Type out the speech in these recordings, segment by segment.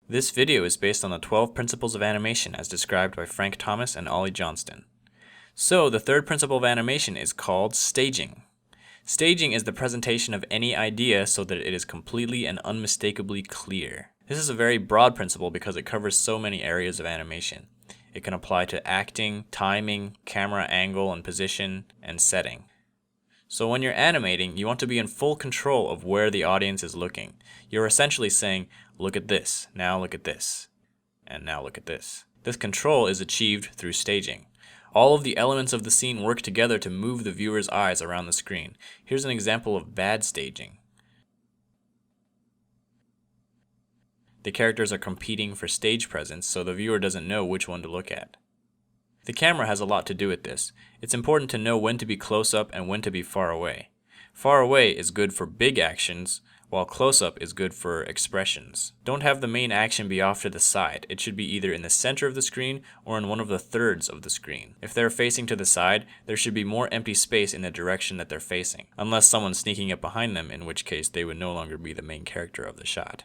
This video is based on the 12 principles of animation as described by Frank Thomas and Ollie Johnston. So, the third principle of animation is called staging. Staging is the presentation of any idea so that it is completely and unmistakably clear. This is a very broad principle because it covers so many areas of animation. It can apply to acting, timing, camera angle and position, and setting. So when you're animating, you want to be in full control of where the audience is looking. You're essentially saying, look at this, now look at this, and now look at this. This control is achieved through staging. All of the elements of the scene work together to move the viewer's eyes around the screen. Here's an example of bad staging. The characters are competing for stage presence, so the viewer doesn't know which one to look at. The camera has a lot to do with this. It's important to know when to be close up and when to be far away. Far away is good for big actions, while close up is good for expressions. Don't have the main action be off to the side. It should be either in the center of the screen or in one of the thirds of the screen. If they're facing to the side, there should be more empty space in the direction that they're facing, unless someone's sneaking up behind them, in which case they would no longer be the main character of the shot.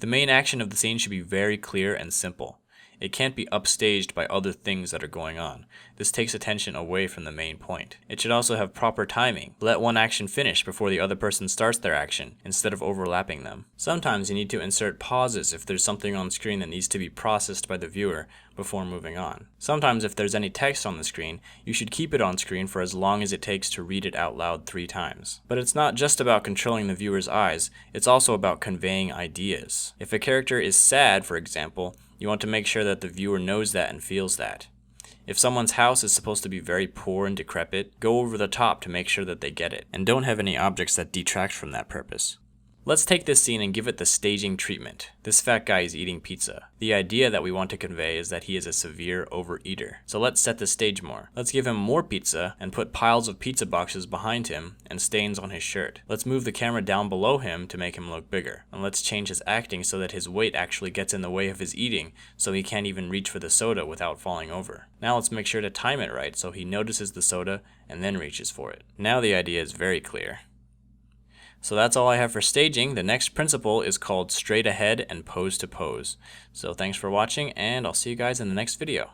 The main action of the scene should be very clear and simple. It can't be upstaged by other things that are going on. This takes attention away from the main point. It should also have proper timing. Let one action finish before the other person starts their action, instead of overlapping them. Sometimes you need to insert pauses if there's something on screen that needs to be processed by the viewer before moving on. Sometimes if there's any text on the screen, you should keep it on screen for as long as it takes to read it out loud 3 times. But it's not just about controlling the viewer's eyes, it's also about conveying ideas. If a character is sad, for example, you want to make sure that the viewer knows that and feels that. If someone's house is supposed to be very poor and decrepit, go over the top to make sure that they get it, and don't have any objects that detract from that purpose. Let's take this scene and give it the staging treatment. This fat guy is eating pizza. The idea that we want to convey is that he is a severe overeater. So let's set the stage more. Let's give him more pizza and put piles of pizza boxes behind him and stains on his shirt. Let's move the camera down below him to make him look bigger. And let's change his acting so that his weight actually gets in the way of his eating, so he can't even reach for the soda without falling over. Now let's make sure to time it right so he notices the soda and then reaches for it. Now the idea is very clear. So that's all I have for staging. The next principle is called straight ahead and pose to pose. So thanks for watching, and I'll see you guys in the next video.